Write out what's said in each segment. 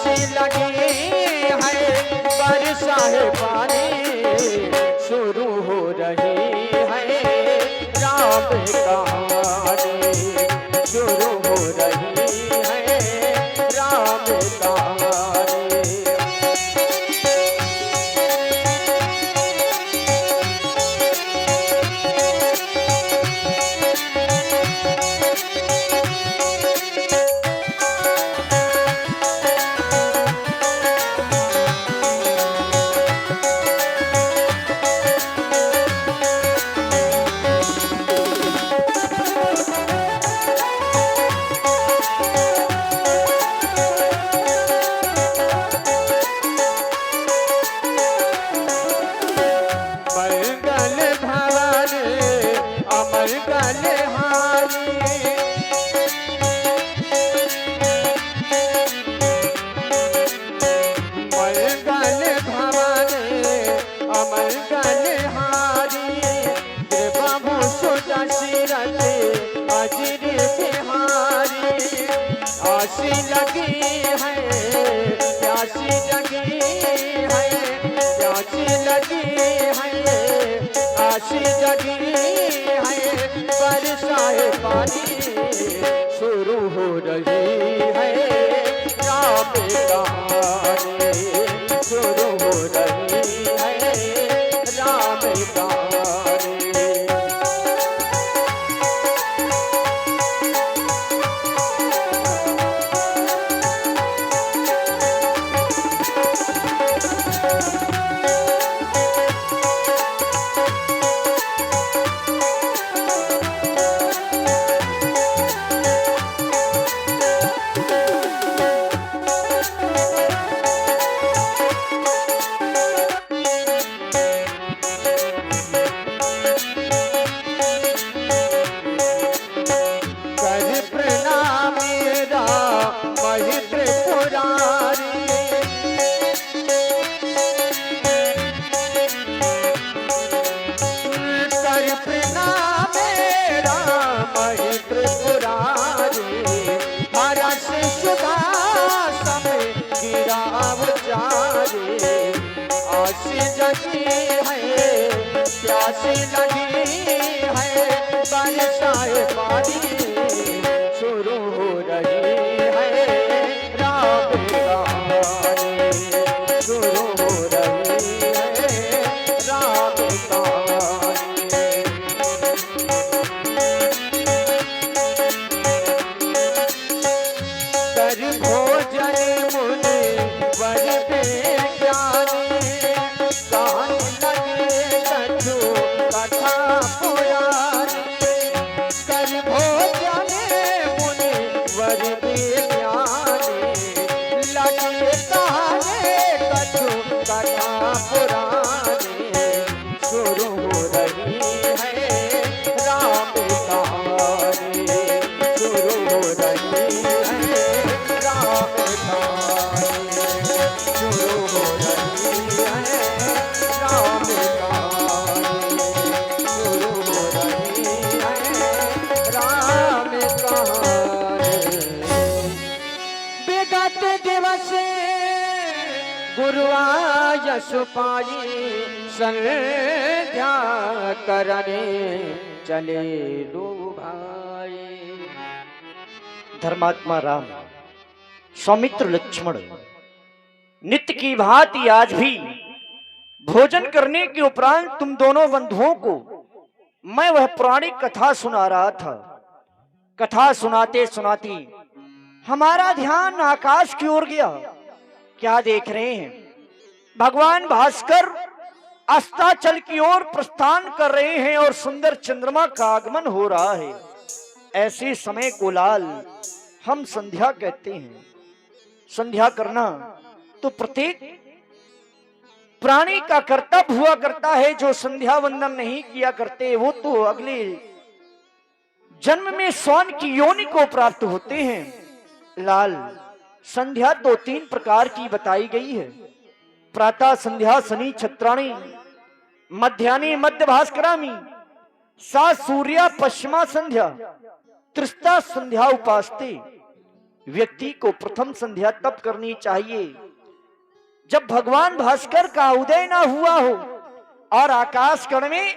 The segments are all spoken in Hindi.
प्यासी लगी है बरसा है पानी शुरू हो रही है राम कहानी शुरू हो रही है राम कहानी। आसी लगी है प्यासी लगी है प्यासी लगी है आसी लगी है बरसाए पानी शुरू हो रही है राम कहानी शुरू हो रही है राम कहानी। आसी लगी है प्यासी लगी है बरसाए पानी शुरू हो रही है राम कहानी शुरू हो रही है राम कहानी। कर भोजन मुनि वर पे गुरुआयस पाई संध्या करने चले लो भाई। धर्मात्मा राम सौमित्र लक्ष्मण नित्य की भांति आज भी भोजन करने के उपरांत तुम दोनों बंधुओं को मैं वह पुरानी कथा सुना रहा था। कथा सुनाते सुनाते हमारा ध्यान आकाश की ओर गया। क्या देख रहे हैं? भगवान भास्कर अस्ताचल की ओर प्रस्थान कर रहे हैं और सुंदर चंद्रमा का आगमन हो रहा है। ऐसे समय को लाल हम संध्या कहते हैं। संध्या करना तो प्रत्येक प्राणी का कर्तव्य हुआ करता है। जो संध्या वंदन नहीं किया करते वो तो अगले जन्म में स्वर्ण की योनि को प्राप्त होते हैं। लाल संध्या तो 3 प्रकार की बताई गई है। प्रातः संध्या शनि छत्राणी, मध्याह्ने मध्य भास्करामी, सा सूर्या पश्चिमा संध्या, त्रिस्ता संध्या उपास्ते। व्यक्ति को प्रथम संध्या तब करनी चाहिए जब भगवान भास्कर का उदय ना हुआ हो और आकाश गण में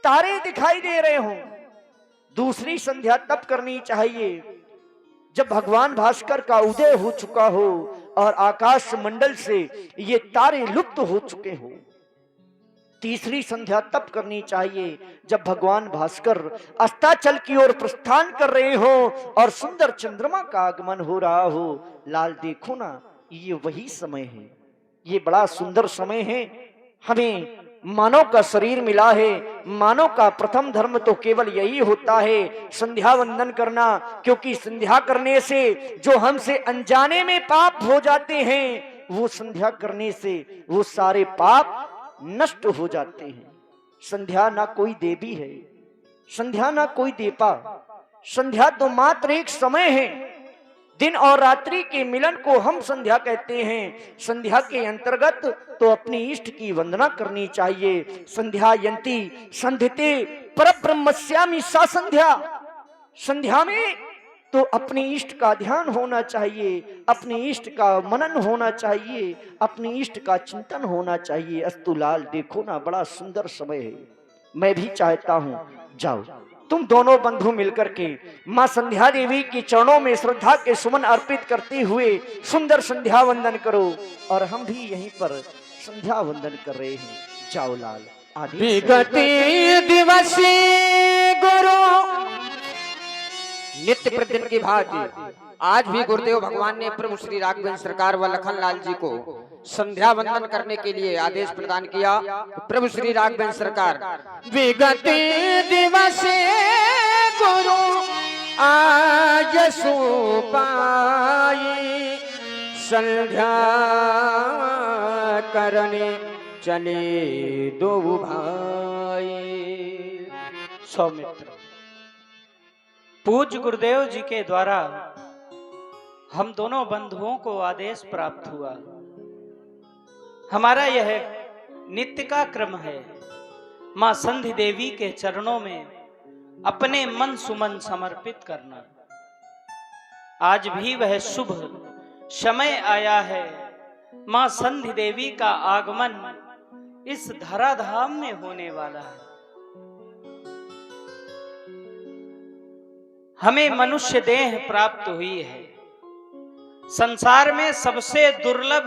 तारे दिखाई दे रहे हों। दूसरी संध्या तब करनी चाहिए जब भगवान भास्कर का उदय हो चुका हो और आकाश मंडल से ये तारे लुप्त हो चुके हो। तीसरी संध्या तब करनी चाहिए जब भगवान भास्कर अस्ताचल की ओर प्रस्थान कर रहे हो और सुंदर चंद्रमा का आगमन हो रहा हो। लाल देखो ना, ये वही समय है, ये बड़ा सुंदर समय है। हमें मानव का शरीर मिला है, मानव का प्रथम धर्म तो केवल यही होता है संध्या वंदन करना, क्योंकि संध्या करने से जो हमसे अनजाने में पाप हो जाते हैं वो संध्या करने से वो सारे पाप नष्ट हो जाते हैं। संध्या ना कोई देवी है, संध्या ना कोई देवता, संध्या तो मात्र एक समय है। दिन और रात्रि के मिलन को हम संध्या कहते हैं। संध्या के अंतर्गत तो अपनी इष्ट की वंदना करनी चाहिए। संध्या यंती संध्यते परब्रह्मस्यामि सा संध्या। संध्या में तो अपनी इष्ट का ध्यान होना चाहिए, अपनी इष्ट का मनन होना चाहिए, अपनी इष्ट का चिंतन होना चाहिए। अस्तुलाल देखो ना, बड़ा सुंदर समय है। मैं भी चाहता हूं जाओ तुम दोनों बंधु मिलकर के मां संध्या देवी के चरणों में श्रद्धा के सुमन अर्पित करते हुए सुंदर संध्या वंदन करो। और हम भी यहीं पर संध्या वंदन कर रहे हैं। जाओ लाल। विगति दिवसी गुरु नित्य प्रतिदिन की भांति आज भी गुरुदेव भगवान ने प्रभु श्री राघवेंद्र सरकार व लखनलाल जी को संध्या वंदन करने के लिए आदेश प्रदान किया। प्रभु श्री राघवेंद्र सरकार विगति दिवस गुरु आज सुपाई संध्या करने चले दो भाई। सौमित्र, पूज्य गुरुदेव जी के द्वारा हम दोनों बंधुओं को आदेश प्राप्त हुआ। हमारा यह नित्य का क्रम है मां संधि देवी के चरणों में अपने मन सुमन समर्पित करना। आज भी वह शुभ समय आया है। मां संधि देवी का आगमन इस धराधाम में होने वाला है। हमें मनुष्य देह प्राप्त हुई है। संसार में सबसे दुर्लभ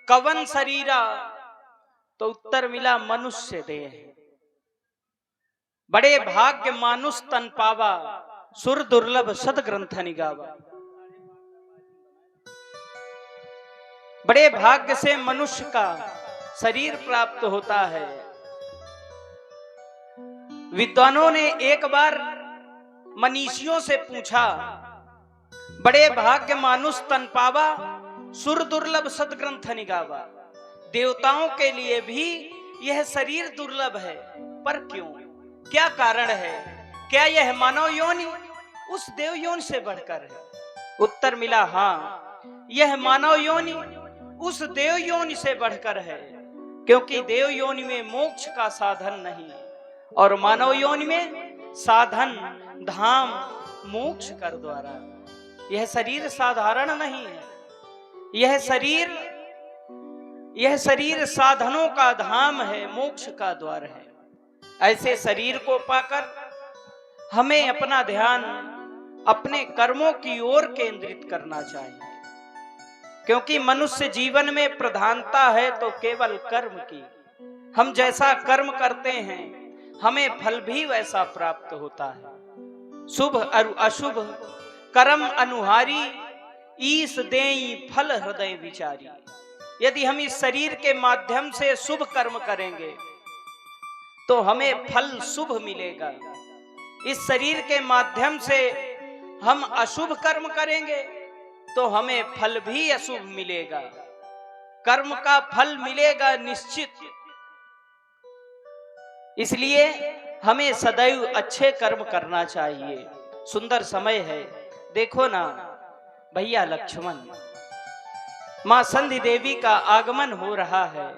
कवन शरीरा, तो उत्तर मिला मनुष्य देह। बड़े भाग्य मानुष तन पावा, सुर दुर्लभ सदग्रंथ निगावा। बड़े भाग्य से मनुष्य का शरीर प्राप्त होता है। विद्वानों ने एक बार मनीषियों से पूछा, बड़े भाग्य मानुष तन पावा, सुर दुर्लभ सदग्रंथ निगावा। देवताओं के लिए भी यह शरीर दुर्लभ है, पर क्यों, क्या कारण है? क्या यह मानव योनि उस देव योनि से बढ़कर है? उत्तर मिला, हाँ, यह मानव योनि उस देव योनि से बढ़कर है, क्योंकि देव योनि में मोक्ष का साधन नहीं और मानव योनि में साधन धाम मोक्ष कर द्वारा। यह शरीर साधारण नहीं है। यह शरीर साधनों का धाम है, मोक्ष का द्वार है। ऐसे शरीर को पाकर हमें अपना ध्यान अपने कर्मों की ओर केंद्रित करना चाहिए, क्योंकि मनुष्य जीवन में प्रधानता है तो केवल कर्म की। हम जैसा कर्म करते हैं हमें फल भी वैसा प्राप्त होता है। शुभ और अशुभ कर्म अनुहारी, ईस देई फल हृदय विचारी। यदि हम इस शरीर के माध्यम से शुभ कर्म करेंगे तो हमें फल शुभ मिलेगा। इस शरीर के माध्यम से हम अशुभ कर्म करेंगे तो हमें फल भी अशुभ मिलेगा। कर्म का फल मिलेगा निश्चित। इसलिए हमें सदैव अच्छे कर्म करना चाहिए। सुंदर समय है, देखो ना भैया लक्ष्मण, मां संधि देवी का आगमन हो रहा है।